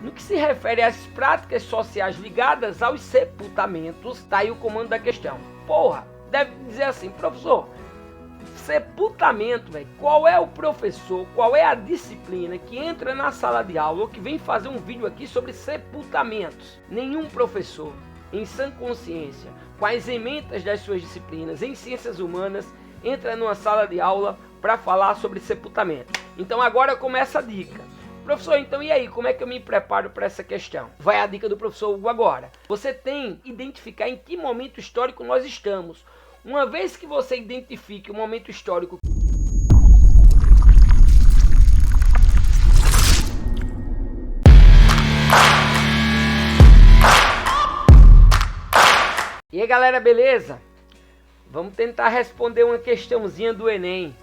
No que se refere às práticas sociais ligadas aos sepultamentos, tá aí o comando da questão. Porra, deve dizer assim, professor, sepultamento, velho, qual é o professor, qual é a disciplina que entra na sala de aula ou que vem fazer um vídeo aqui sobre sepultamentos? Nenhum professor, em sã consciência, com as emendas das suas disciplinas em ciências humanas, entra numa sala de aula para falar sobre sepultamento. Então agora começa a dica. Professor, então e aí, como é que eu me preparo para essa questão? Vai a dica do professor Hugo agora. Você tem que identificar em que momento histórico nós estamos. Uma vez que você identifique o momento histórico... E aí galera, beleza? Vamos tentar responder uma questãozinha do Enem.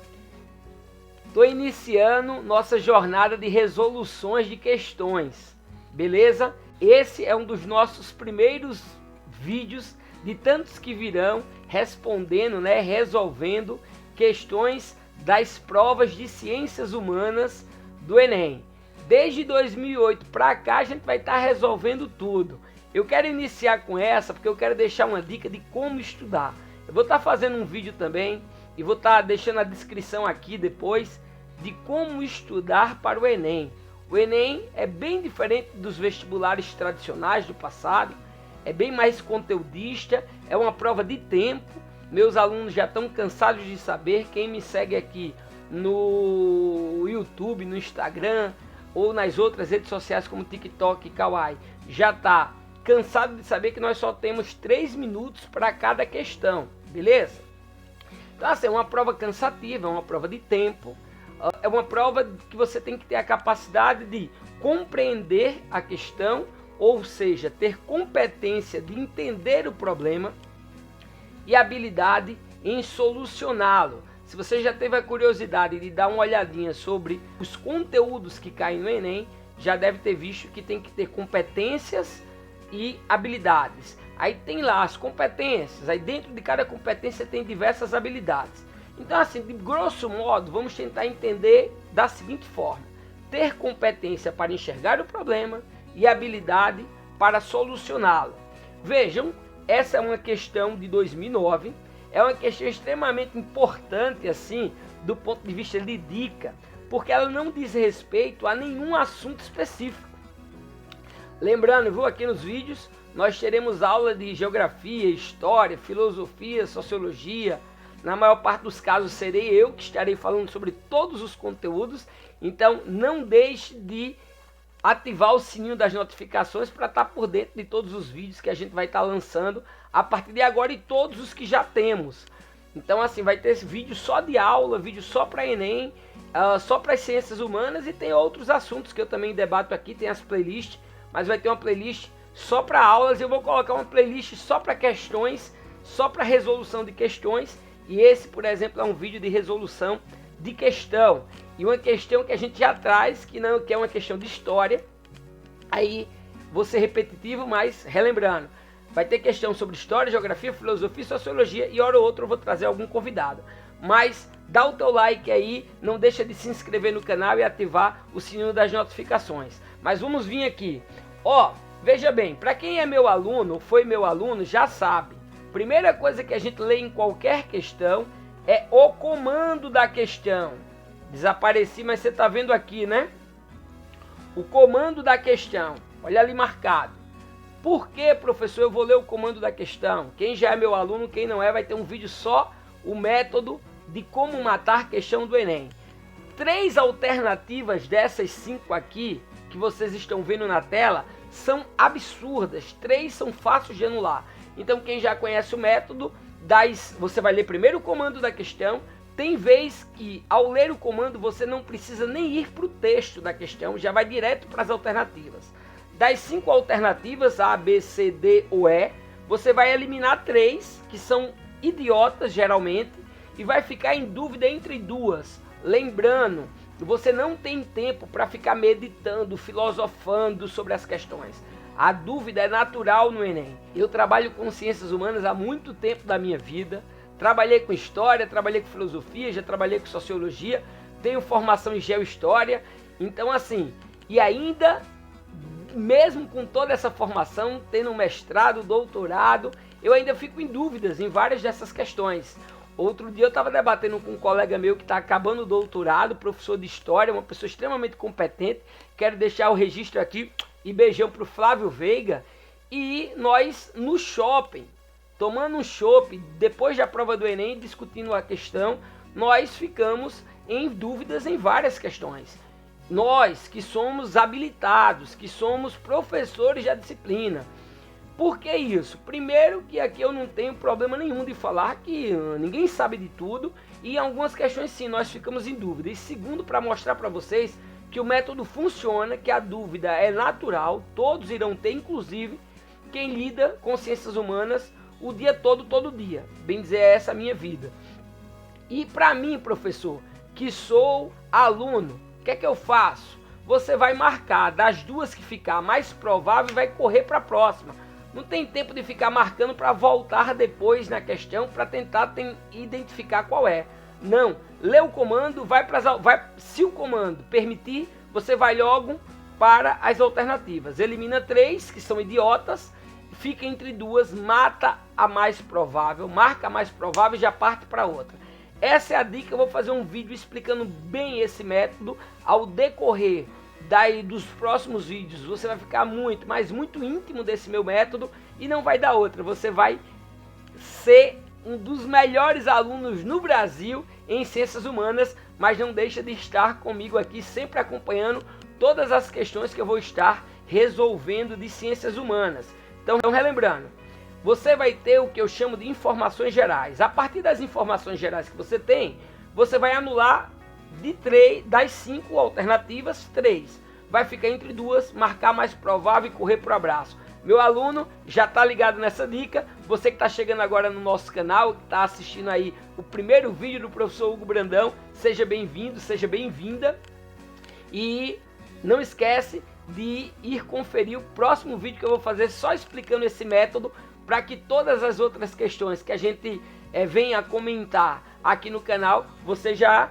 Estou iniciando nossa jornada de resoluções de questões, beleza? Esse é um dos nossos primeiros vídeos de tantos que virão respondendo, né, resolvendo questões das provas de ciências humanas do Enem. Desde 2008 para cá a gente vai estar resolvendo tudo. Eu quero iniciar com essa porque eu quero deixar uma dica de como estudar. Eu vou estar fazendo um vídeo também e vou estar deixando a descrição aqui depois de como estudar para o Enem. O Enem é bem diferente dos vestibulares tradicionais do passado, é bem mais conteudista, é uma prova de tempo. Meus alunos já estão cansados de saber, quem me segue aqui no YouTube, no Instagram ou nas outras redes sociais como TikTok e Kawaii, já está cansado de saber que nós só temos 3 minutos para cada questão, beleza? Então assim, é uma prova cansativa, é uma prova de tempo, é uma prova que você tem que ter a capacidade de compreender a questão, ou seja, ter competência de entender o problema e habilidade em solucioná-lo. Se você já teve a curiosidade de dar uma olhadinha sobre os conteúdos que caem no Enem, já deve ter visto que tem que ter competências e habilidades. Aí tem lá as competências, aí dentro de cada competência tem diversas habilidades. Então assim, de grosso modo, vamos tentar entender da seguinte forma: ter competência para enxergar o problema e habilidade para solucioná-lo. Vejam, essa é uma questão de 2009, é uma questão extremamente importante assim, do ponto de vista de dica, porque ela não diz respeito a nenhum assunto específico. Lembrando, viu, aqui nos vídeos nós teremos aula de geografia, história, filosofia, sociologia. Na maior parte dos casos serei eu que estarei falando sobre todos os conteúdos, então não deixe de ativar o sininho das notificações para estar por dentro de todos os vídeos que a gente vai estar lançando a partir de agora e todos os que já temos. Então assim, vai ter esse vídeo só de aula, vídeo só para Enem, só para as ciências humanas, e tem outros assuntos que eu também debato aqui, tem as playlists, mas vai ter uma playlist só para aulas, eu vou colocar uma playlist só para questões, só para resolução de questões, e esse, por exemplo, é um vídeo de resolução de questão, e uma questão que a gente já traz, que é uma questão de história. Aí vou ser repetitivo, mas relembrando, vai ter questão sobre história, geografia, filosofia e sociologia, e hora ou outra eu vou trazer algum convidado. Mas dá o teu like aí, não deixa de se inscrever no canal e ativar o sininho das notificações. Mas vamos vir aqui. Ó, veja bem, para quem é meu aluno, foi meu aluno, já sabe. Primeira coisa que a gente lê em qualquer questão é o comando da questão. Desapareci, mas você está vendo aqui, né? O comando da questão. Olha ali marcado. Por que, professor, eu vou ler o comando da questão? Quem já é meu aluno, quem não é, vai ter um vídeo só, o método de como matar questão do Enem. 3 alternativas dessas 5 aqui, que vocês estão vendo na tela, são absurdas. 3 são fáceis de anular. Então quem já conhece o método, você vai ler primeiro o comando da questão. Tem vez que ao ler o comando você não precisa nem ir para o texto da questão, já vai direto para as alternativas. Das 5 alternativas, A, B, C, D ou E, você vai eliminar 3, que são idiotas geralmente, e vai ficar em dúvida entre 2. Lembrando, você não tem tempo para ficar meditando, filosofando sobre as questões. A dúvida é natural no Enem. Eu trabalho com ciências humanas há muito tempo da minha vida. Trabalhei com história, trabalhei com filosofia, já trabalhei com sociologia, tenho formação em geohistória. Então assim, e ainda mesmo com toda essa formação, tendo um mestrado, doutorado, eu ainda fico em dúvidas em várias dessas questões. Outro dia eu estava debatendo com um colega meu que está acabando o doutorado, professor de história, uma pessoa extremamente competente. Quero deixar o registro aqui e beijão para o Flávio Veiga. E nós no shopping, tomando um chopp, depois da prova do Enem, discutindo a questão, nós ficamos em dúvidas em várias questões. Nós que somos habilitados, que somos professores da disciplina. Por que isso? Primeiro que aqui eu não tenho problema nenhum de falar que ninguém sabe de tudo e em algumas questões sim, nós ficamos em dúvida. E segundo, para mostrar para vocês que o método funciona, que a dúvida é natural, todos irão ter, inclusive quem lida com ciências humanas o dia todo dia. Bem dizer, é essa a minha vida. E para mim, professor, que sou aluno, o que é que eu faço? Você vai marcar das duas que ficar mais provável e vai correr para a próxima. Não tem tempo de ficar marcando para voltar depois na questão para tentar identificar qual é. Não, lê o comando, se o comando permitir, você vai logo para as alternativas. Elimina 3, que são idiotas, fica entre duas, mata a mais provável, marca a mais provável e já parte para outra. Essa é a dica, eu vou fazer um vídeo explicando bem esse método. Ao decorrer dos próximos vídeos, você vai ficar muito, mas muito íntimo desse meu método e não vai dar outra. Você vai ser um dos melhores alunos no Brasil em ciências humanas, mas não deixa de estar comigo aqui, sempre acompanhando todas as questões que eu vou estar resolvendo de ciências humanas. Então, relembrando, você vai ter o que eu chamo de informações gerais. A partir das informações gerais que você tem, você vai anular das 5 alternativas, 3. Vai ficar entre duas, marcar mais provável e correr para o abraço. Meu aluno já está ligado nessa dica. Você que está chegando agora no nosso canal, que está assistindo aí o primeiro vídeo do professor Hugo Brandão, seja bem-vindo, seja bem-vinda. E não esquece de ir conferir o próximo vídeo que eu vou fazer só explicando esse método, para que todas as outras questões que a gente venha comentar aqui no canal, você já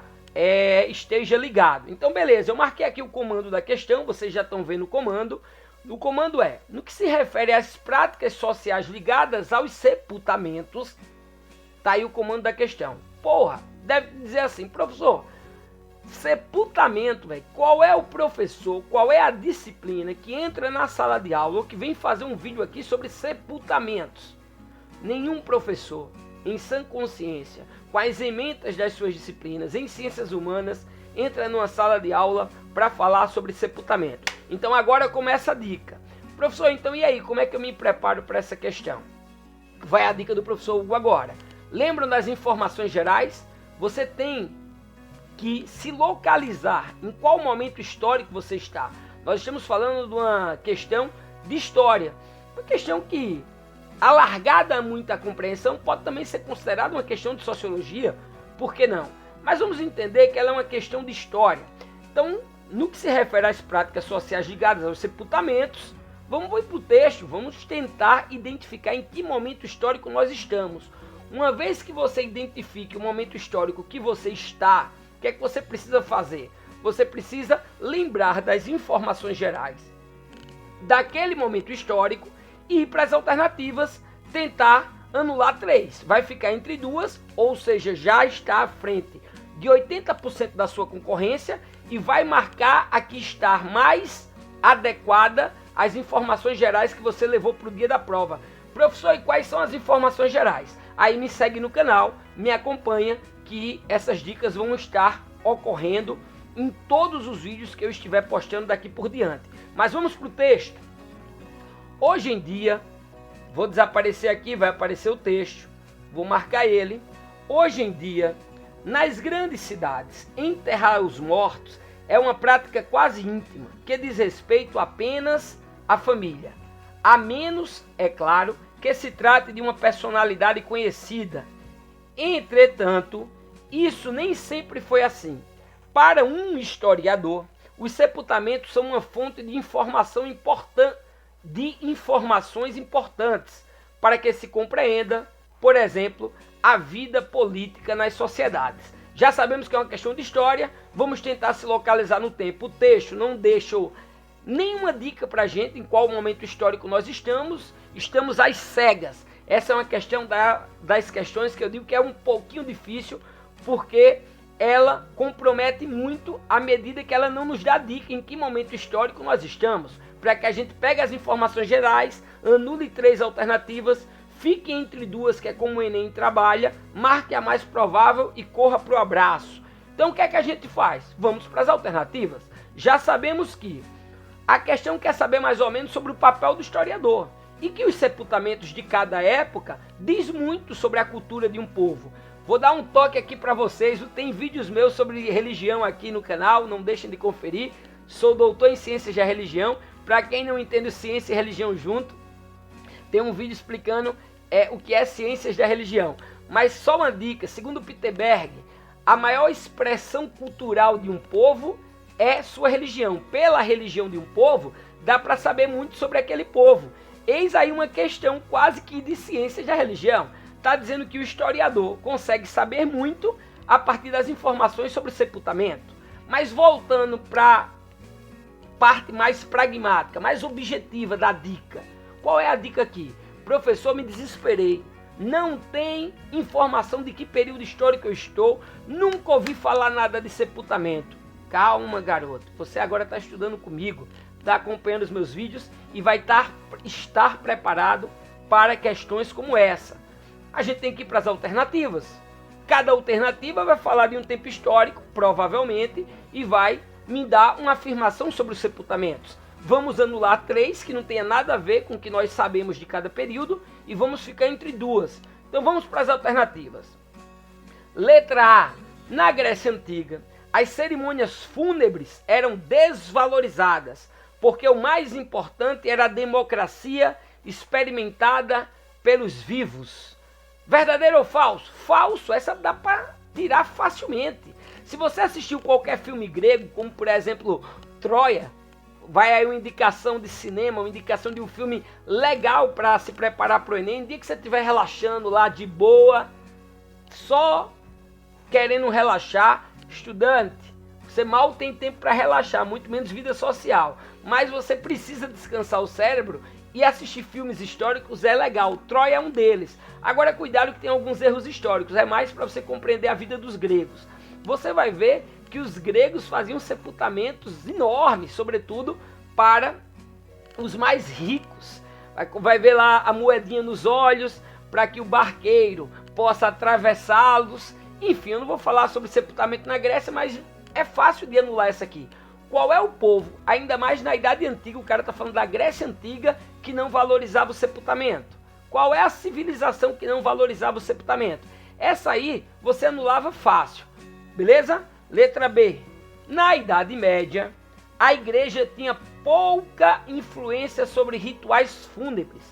esteja ligado. Então beleza, eu marquei aqui o comando da questão, vocês já estão vendo o comando. O comando é, no que se refere às práticas sociais ligadas aos sepultamentos, tá aí o comando da questão. Porra, deve dizer assim, professor, sepultamento, velho, qual é o professor, qual é a disciplina que entra na sala de aula ou que vem fazer um vídeo aqui sobre sepultamentos? Nenhum professor, em sã consciência, com as emendas das suas disciplinas em ciências humanas, entra numa sala de aula para falar sobre sepultamento. Então agora começa a dica. Professor, então e aí, como é que eu me preparo para essa questão? Vai a dica do professor Hugo agora. Lembram das informações gerais? Você tem que se localizar em qual momento histórico você está. Nós estamos falando de uma questão de história. Uma questão que, alargada a muita compreensão, pode também ser considerada uma questão de sociologia. Por que não? Mas vamos entender que ela é uma questão de história. Então, no que se refere às práticas sociais ligadas aos sepultamentos, vamos para o texto, vamos tentar identificar em que momento histórico nós estamos. Uma vez que você identifique o momento histórico que você está, o que é que você precisa fazer? Você precisa lembrar das informações gerais daquele momento histórico e ir para as alternativas, tentar anular 3. Vai ficar entre duas, ou seja, já está à frente de 80% da sua concorrência e vai marcar a que está mais adequada às informações gerais que você levou para o dia da prova. Professor, e quais são as informações gerais? Aí me segue no canal, me acompanha, que essas dicas vão estar ocorrendo em todos os vídeos que eu estiver postando daqui por diante. Mas vamos para o texto. Hoje em dia, vou desaparecer aqui, vai aparecer o texto, vou marcar ele. Hoje em dia, nas grandes cidades, enterrar os mortos é uma prática quase íntima, que diz respeito apenas à família. A menos, é claro, que se trate de uma personalidade conhecida. Entretanto, isso nem sempre foi assim. Para um historiador, os sepultamentos são uma fonte de informações importantes para que se compreenda, por exemplo, a vida política nas sociedades. Já sabemos que é uma questão de história, vamos tentar se localizar no tempo. O texto nenhuma dica para a gente em qual momento histórico nós estamos às cegas. Essa é uma questão das questões que eu digo que é um pouquinho difícil, porque ela compromete muito à medida que ela não nos dá dica em que momento histórico nós estamos, para que a gente pegue as informações gerais, anule 3 alternativas, fique entre 2, que é como o Enem trabalha, marque a mais provável e corra para o abraço. Então o que é que a gente faz? Vamos para as alternativas. Já sabemos que a questão quer saber mais ou menos sobre o papel do historiador, e que os sepultamentos de cada época diz muito sobre a cultura de um povo. Vou dar um toque aqui para vocês, tem vídeos meus sobre religião aqui no canal, não deixem de conferir. Sou doutor em ciências da religião, para quem não entende ciência e religião junto, tem um vídeo explicando o que é ciências da religião. Mas só uma dica, segundo Pitterberg, a maior expressão cultural de um povo é sua religião. Pela religião de um povo, dá para saber muito sobre aquele povo. Eis aí uma questão quase que de ciências da religião. Está dizendo que o historiador consegue saber muito a partir das informações sobre o sepultamento. Mas voltando para a parte mais pragmática, mais objetiva da dica. Qual é a dica aqui? Professor, me desesperei. Não tem informação de que período histórico eu estou. Nunca ouvi falar nada de sepultamento. Calma, garoto. Você agora está estudando comigo, está acompanhando os meus vídeos e vai estar preparado para questões como essa. A gente tem que ir para as alternativas. Cada alternativa vai falar de um tempo histórico, provavelmente, e vai me dar uma afirmação sobre os sepultamentos. Vamos anular 3 que não tenha nada a ver com o que nós sabemos de cada período e vamos ficar entre 2. Então vamos para as alternativas. Letra A. Na Grécia Antiga, as cerimônias fúnebres eram desvalorizadas, porque o mais importante era a democracia experimentada pelos vivos. Verdadeiro ou falso? Falso, essa dá para tirar facilmente. Se você assistiu qualquer filme grego, como por exemplo Troia, vai aí uma indicação de cinema, uma indicação de um filme legal para se preparar para o Enem. Um dia que você estiver relaxando lá de boa, só querendo relaxar, estudante, você mal tem tempo para relaxar, muito menos vida social. Mas você precisa descansar o cérebro e assistir filmes históricos é legal. Troia é um deles. Agora cuidado que tem alguns erros históricos, é mais para você compreender a vida dos gregos. Você vai ver que os gregos faziam sepultamentos enormes, sobretudo para os mais ricos. Vai ver lá a moedinha nos olhos, para que o barqueiro possa atravessá-los. Enfim, eu não vou falar sobre sepultamento na Grécia, mas é fácil de anular essa aqui. Qual é o povo, ainda mais na Idade Antiga, o cara está falando da Grécia Antiga, que não valorizava o sepultamento? Qual é a civilização que não valorizava o sepultamento? Essa aí você anulava fácil, beleza? Letra B. Na Idade Média, a igreja tinha pouca influência sobre rituais fúnebres,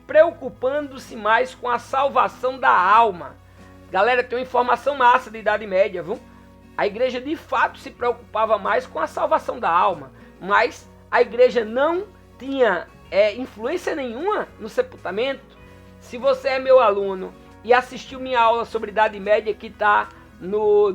preocupando-se mais com a salvação da alma. Galera, tem uma informação massa da Idade Média, viu? A igreja de fato se preocupava mais com a salvação da alma, mas a igreja não tinha influência nenhuma no sepultamento. Se você é meu aluno e assistiu minha aula sobre Idade Média, que está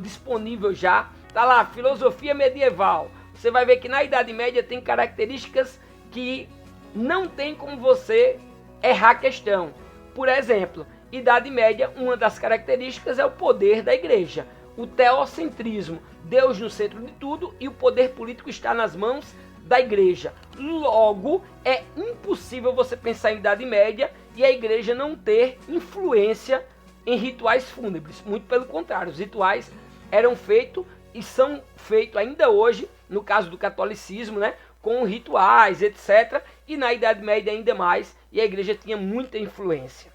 disponível já, tá lá, filosofia medieval. Você vai ver que na Idade Média tem características que não tem como você errar a questão. Por exemplo, Idade Média, uma das características é o poder da igreja. O teocentrismo, Deus no centro de tudo e o poder político está nas mãos da igreja. Logo, é impossível você pensar em Idade Média e a igreja não ter influência em rituais fúnebres. Muito pelo contrário, os rituais eram feitos e são feitos ainda hoje, no caso do catolicismo, né, com rituais, etc. E na Idade Média ainda mais, e a igreja tinha muita influência.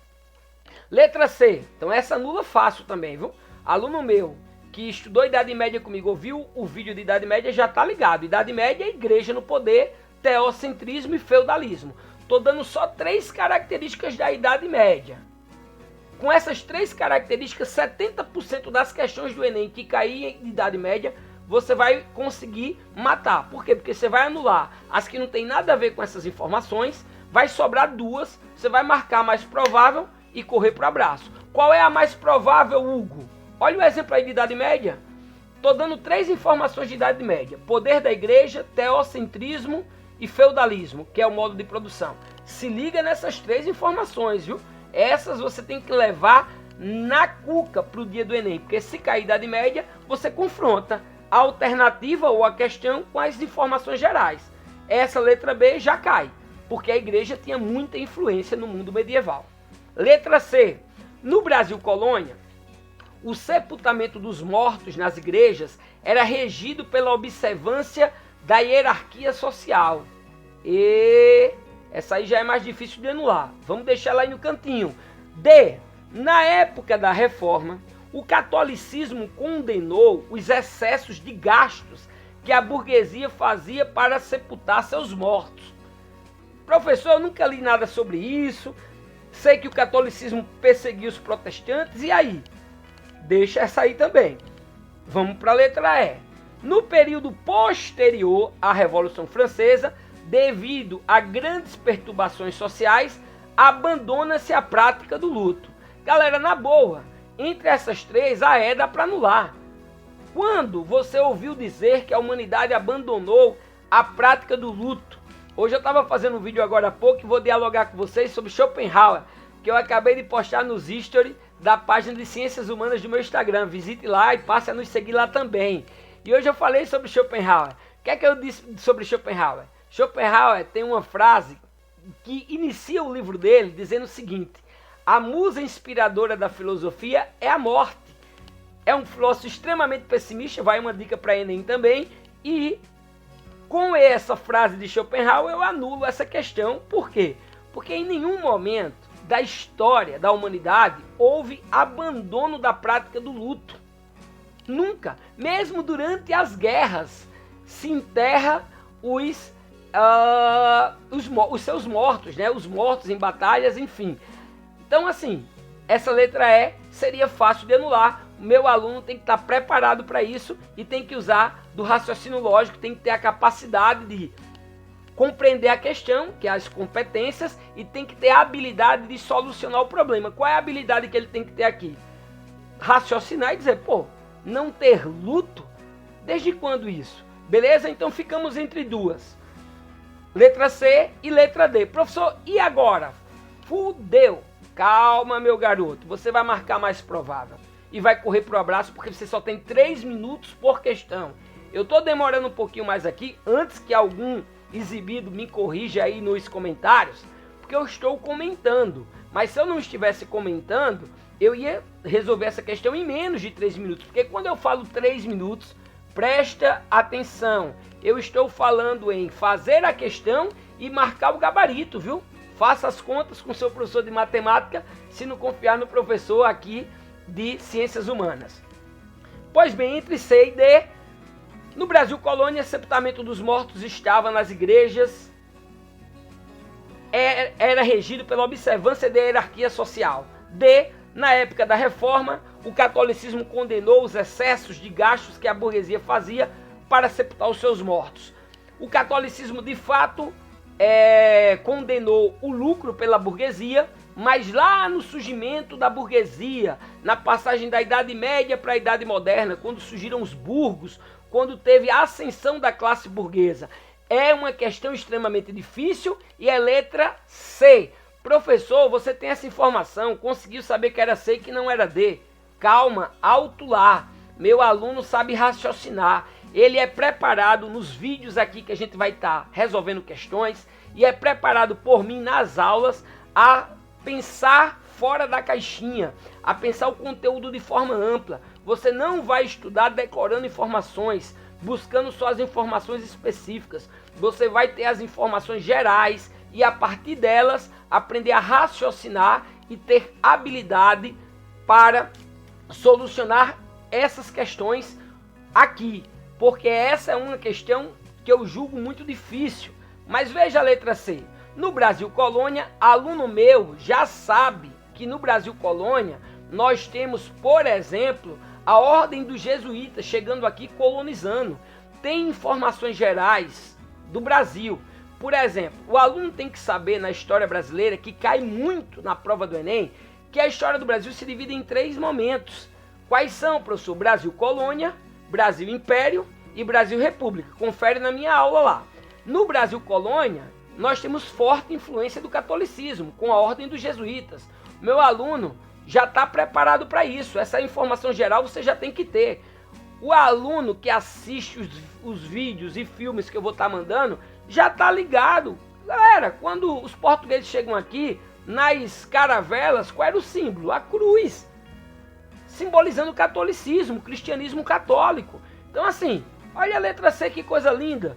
Letra C. Então essa anula fácil também, viu? Aluno meu que estudou Idade Média comigo, ouviu o vídeo de Idade Média, já tá ligado. Idade Média é igreja no poder, teocentrismo e feudalismo. Tô dando só 3 características da Idade Média. Com essas 3 características, 70% das questões do Enem que caírem em Idade Média, você vai conseguir matar. Por quê? Porque você vai anular as que não tem nada a ver com essas informações, vai sobrar 2, você vai marcar a mais provável e correr para o abraço. Qual é a mais provável, Hugo? Olha o exemplo aí de Idade Média. Estou dando 3 informações de Idade Média. Poder da igreja, teocentrismo e feudalismo, que é o modo de produção. Se liga nessas 3 informações, viu? Essas você tem que levar na cuca para o dia do Enem, porque se cair Idade Média, você confronta a alternativa ou a questão com as informações gerais. Essa letra B já cai, porque a igreja tinha muita influência no mundo medieval. Letra C. No Brasil colônia, o sepultamento dos mortos nas igrejas era regido pela observância da hierarquia social. E essa aí já é mais difícil de anular. Vamos deixar ela aí no cantinho. D. Na época da Reforma, o catolicismo condenou os excessos de gastos que a burguesia fazia para sepultar seus mortos. Professor, eu nunca li nada sobre isso. Sei que o catolicismo perseguia os protestantes. E aí? Deixa essa aí também. Vamos para a letra E. No período posterior à Revolução Francesa, devido a grandes perturbações sociais, abandona-se a prática do luto. Galera, na boa, entre essas 3, a E dá para anular. Quando você ouviu dizer que a humanidade abandonou a prática do luto? Hoje eu estava fazendo um vídeo agora há pouco e vou dialogar com vocês sobre Schopenhauer, que eu acabei de postar nos stories da página de Ciências Humanas do meu Instagram. Visite lá e passe a nos seguir lá também. E hoje eu falei sobre Schopenhauer. O que é que eu disse sobre Schopenhauer? Schopenhauer tem uma frase que inicia o livro dele dizendo o seguinte: a musa inspiradora da filosofia é a morte. É um filósofo extremamente pessimista, vai uma dica para Enem também. E com essa frase de Schopenhauer eu anulo essa questão. Por quê? Porque em nenhum momento da história da humanidade houve abandono da prática do luto. Nunca. Mesmo durante as guerras se enterra os seus mortos, né? Os mortos em batalhas, enfim. Então, assim, essa letra E seria fácil de anular. O meu aluno tem que estar preparado para isso e tem que usar do raciocínio lógico, tem que ter a capacidade de compreender a questão, que é as competências, e tem que ter a habilidade de solucionar o problema. Qual é a habilidade que ele tem que ter aqui? Raciocinar e dizer, pô, não ter luto? Desde quando isso? Beleza? Então ficamos entre 2. Letra C e letra D. Professor, e agora? Fudeu. Calma, meu garoto. Você vai marcar mais provável. E vai correr pro abraço porque você só tem 3 minutos por questão. Eu tô demorando um pouquinho mais aqui, antes que algum exibido me corrija aí nos comentários, porque eu estou comentando. Mas se eu não estivesse comentando, eu ia resolver essa questão em menos de 3 minutos. Porque quando eu falo 3 minutos, presta atenção. Eu estou falando em fazer a questão e marcar o gabarito, viu? Faça as contas com seu professor de matemática, se não confiar no professor aqui de Ciências Humanas. Pois bem, entre C e D, no Brasil colônia, sepultamento dos mortos estava nas igrejas, era regido pela observância da hierarquia social. D, na época da Reforma, o catolicismo condenou os excessos de gastos que a burguesia fazia para sepultar os seus mortos. O catolicismo, de fato, condenou o lucro pela burguesia, mas lá no surgimento da burguesia, na passagem da Idade Média para a Idade Moderna, quando surgiram os burgos, quando teve a ascensão da classe burguesa, é uma questão extremamente difícil e é letra C. Professor, você tem essa informação, conseguiu saber que era C e que não era D. Calma, alto lá. Meu aluno sabe raciocinar. Ele é preparado nos vídeos aqui que a gente vai estar resolvendo questões e é preparado por mim nas aulas a pensar fora da caixinha, a pensar o conteúdo de forma ampla. Você não vai estudar decorando informações, buscando só as informações específicas. Você vai ter as informações gerais e a partir delas aprender a raciocinar e ter habilidade para solucionar essas questões aqui. Porque essa é uma questão que eu julgo muito difícil. Mas veja a letra C. No Brasil colônia, aluno meu já sabe que no Brasil colônia nós temos, por exemplo, a ordem dos jesuítas chegando aqui colonizando. Tem informações gerais do Brasil. Por exemplo, o aluno tem que saber na história brasileira, que cai muito na prova do Enem, que a história do Brasil se divide em 3 momentos. Quais são, professor? Brasil colônia, Brasil império e Brasil república. Confere na minha aula lá. No Brasil colônia, nós temos forte influência do catolicismo, com a ordem dos jesuítas. Meu aluno já está preparado para isso. Essa informação geral você já tem que ter. O aluno que assiste os vídeos e filmes que eu vou estar mandando já está ligado. Galera, quando os portugueses chegam aqui, nas caravelas, qual era o símbolo? A cruz, simbolizando o catolicismo, o cristianismo católico. Então assim, olha a letra C, que coisa linda.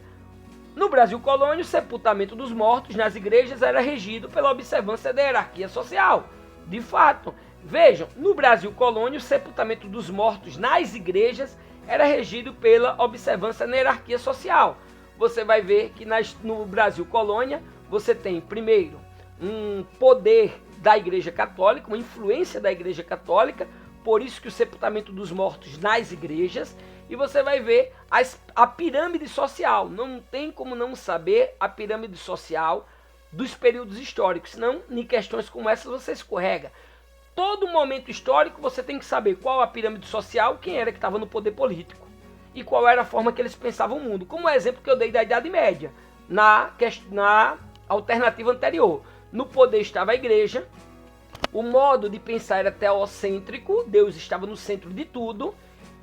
No Brasil colônia, o sepultamento dos mortos nas igrejas era regido pela observância da hierarquia social. De fato, vejam, no Brasil colônia, o sepultamento dos mortos nas igrejas era regido pela observância da hierarquia social. Você vai ver que no Brasil colônia, você tem, primeiro, um poder da Igreja Católica, uma influência da Igreja Católica, por isso que o sepultamento dos mortos nas igrejas, e você vai ver a pirâmide social. Não tem como não saber a pirâmide social dos períodos históricos, senão em questões como essas você escorrega. Todo momento histórico você tem que saber qual a pirâmide social, quem era que estava no poder político e qual era a forma que eles pensavam o mundo. Como o exemplo que eu dei da Idade Média, na alternativa anterior. No poder estava a igreja, o modo de pensar era teocêntrico, Deus estava no centro de tudo,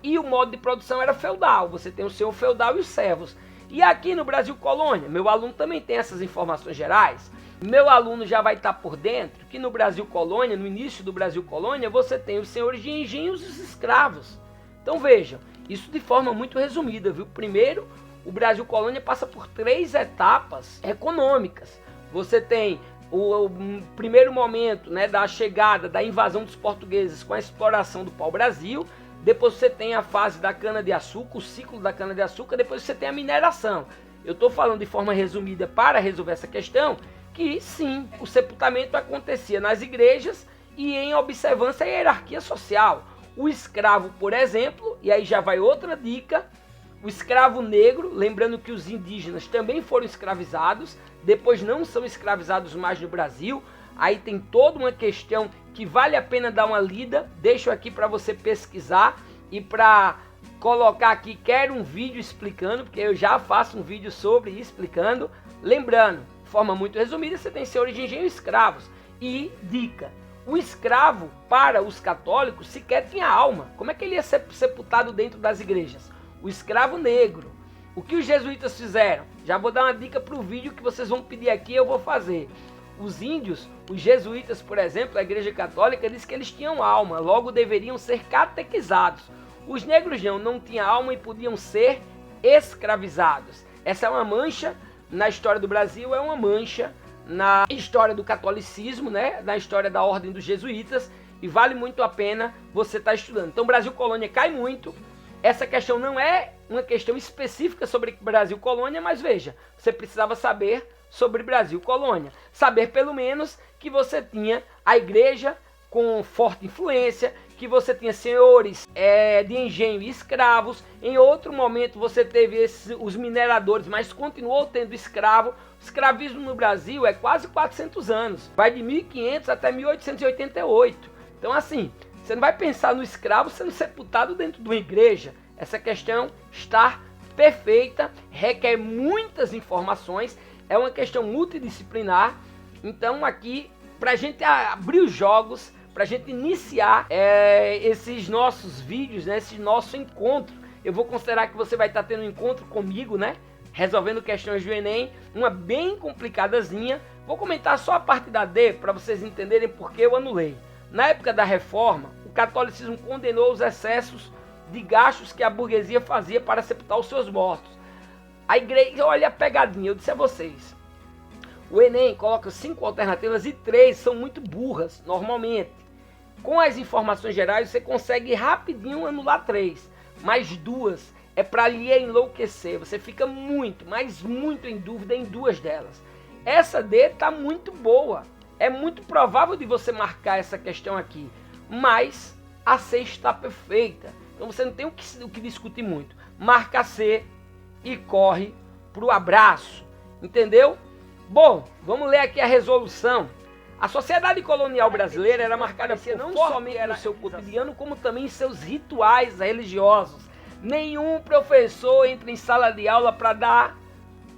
e o modo de produção era feudal, você tem o senhor feudal e os servos. E aqui no Brasil colônia, meu aluno também tem essas informações gerais, meu aluno já vai estar por dentro que no Brasil colônia, no início do Brasil colônia, você tem os senhores de engenhos e os escravos. Então vejam, isso de forma muito resumida, viu? Primeiro, o Brasil colônia passa por 3 etapas econômicas. Você tem o primeiro momento, né, da chegada, da invasão dos portugueses com a exploração do pau-brasil. Depois você tem a fase da cana-de-açúcar, o ciclo da cana-de-açúcar. Depois você tem a mineração. Eu estou falando de forma resumida para resolver essa questão, que sim, o sepultamento acontecia nas igrejas e em observância à hierarquia social. O escravo, por exemplo, e aí já vai outra dica, o escravo negro, lembrando que os indígenas também foram escravizados, depois não são escravizados mais no Brasil. Aí tem toda uma questão que vale a pena dar uma lida, deixo aqui para você pesquisar e para colocar aqui, quero um vídeo explicando, porque eu já faço um vídeo sobre explicando. Lembrando, de forma muito resumida, você tem senhores de engenho e escravos. E dica, o escravo para os católicos sequer tinha alma. Como é que ele ia ser sepultado dentro das igrejas? O escravo negro. O que os jesuítas fizeram? Já vou dar uma dica para o vídeo que vocês vão pedir aqui, eu vou fazer. Os índios, os jesuítas, por exemplo, a igreja católica diz que eles tinham alma, logo deveriam ser catequizados. Os negros não tinham alma e podiam ser escravizados. Essa é uma mancha na história do Brasil, é uma mancha na história do catolicismo, né? Na história da ordem dos jesuítas, e vale muito a pena você estar estudando. Então, Brasil colônia cai muito. Essa questão não é uma questão específica sobre Brasil colônia, mas veja, você precisava saber sobre Brasil colônia. Saber pelo menos que você tinha a igreja com forte influência, que você tinha senhores de engenho e escravos. Em outro momento você teve os mineradores, mas continuou tendo escravo. O escravismo no Brasil é quase 400 anos, vai de 1500 até 1888. Então assim, você não vai pensar no escravo sendo sepultado dentro de uma igreja. Essa questão está perfeita, requer muitas informações, é uma questão multidisciplinar. Então aqui, para a gente abrir os jogos, para a gente iniciar esses nossos vídeos, né, esse nosso encontro, eu vou considerar que você vai estar tendo um encontro comigo, né, resolvendo questões do Enem, uma bem complicadazinha. Vou comentar só a parte da D, para vocês entenderem por que eu anulei. Na época da reforma, o catolicismo condenou os excessos de gastos que a burguesia fazia para sepultar os seus mortos. A igreja, olha a pegadinha, eu disse a vocês. O Enem coloca 5 alternativas e 3 são muito burras, normalmente. Com as informações gerais, você consegue rapidinho anular 3. Mas 2 é para lhe enlouquecer. Você fica muito, mas muito em dúvida em 2 delas. Essa D está muito boa. É muito provável de você marcar essa questão aqui, mas a C está perfeita. Então você não tem o que discutir muito. Marca C e corre para o abraço. Entendeu? Bom, vamos ler aqui a resolução. A sociedade colonial brasileira era marcada por não somente no seu cotidiano, como também em seus rituais religiosos. Nenhum professor entra em sala de aula para dar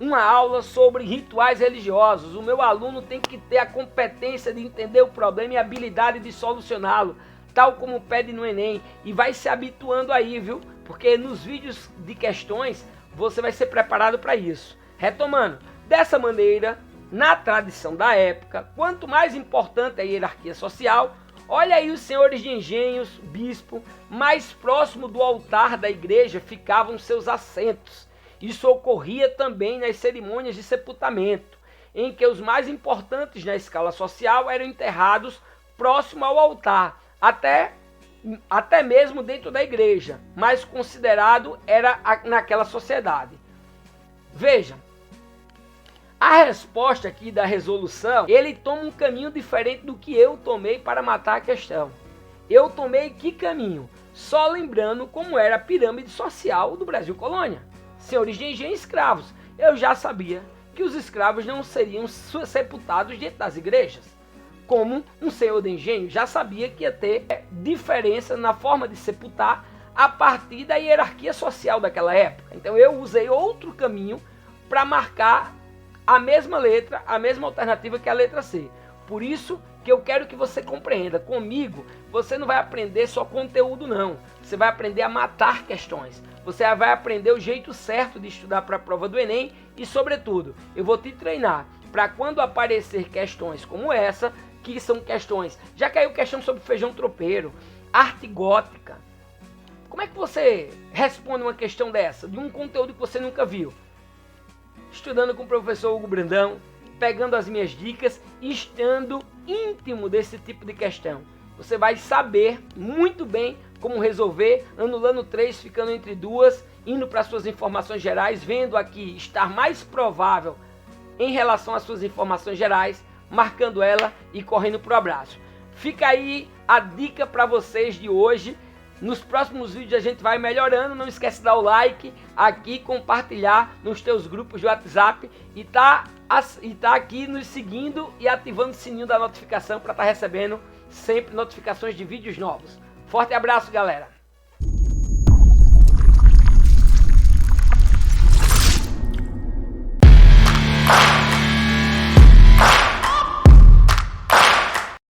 uma aula sobre rituais religiosos. O meu aluno tem que ter a competência de entender o problema e a habilidade de solucioná-lo, tal como pede no Enem. E vai se habituando aí, viu? Porque nos vídeos de questões você vai ser preparado para isso. Retomando, dessa maneira, na tradição da época, quanto mais importante a hierarquia social, olha aí os senhores de engenhos, bispo, mais próximo do altar da igreja ficavam seus assentos. Isso ocorria também nas cerimônias de sepultamento, em que os mais importantes na escala social eram enterrados próximo ao altar, até mesmo dentro da igreja, mas considerado era naquela sociedade. Veja, a resposta aqui da resolução, ele toma um caminho diferente do que eu tomei para matar a questão. Eu tomei que caminho? Só lembrando como era a pirâmide social do Brasil colônia. Senhores de engenho e escravos. Eu já sabia que os escravos não seriam sepultados dentro das igrejas. Como um senhor de engenho já sabia que ia ter diferença na forma de sepultar a partir da hierarquia social daquela época. Então eu usei outro caminho para marcar a mesma letra, a mesma alternativa que a letra C. Por isso que eu quero que você compreenda. Comigo, você não vai aprender só conteúdo não. Você vai aprender a matar questões. Você vai aprender o jeito certo de estudar para a prova do Enem e, sobretudo, eu vou te treinar para quando aparecer questões como essa, que são questões... Já caiu questão sobre feijão tropeiro, arte gótica. Como é que você responde uma questão dessa, de um conteúdo que você nunca viu? Estudando com o professor Hugo Brandão, pegando as minhas dicas e estando íntimo desse tipo de questão. Você vai saber muito bem como resolver, anulando 3, ficando entre 2, indo para suas informações gerais, vendo aqui estar mais provável em relação às suas informações gerais, marcando ela e correndo para o abraço. Fica aí a dica para vocês de hoje. Nos próximos vídeos a gente vai melhorando. Não esquece de dar o like aqui, compartilhar nos teus grupos de WhatsApp e tá aqui nos seguindo e ativando o sininho da notificação para estar recebendo sempre notificações de vídeos novos. Forte abraço, galera!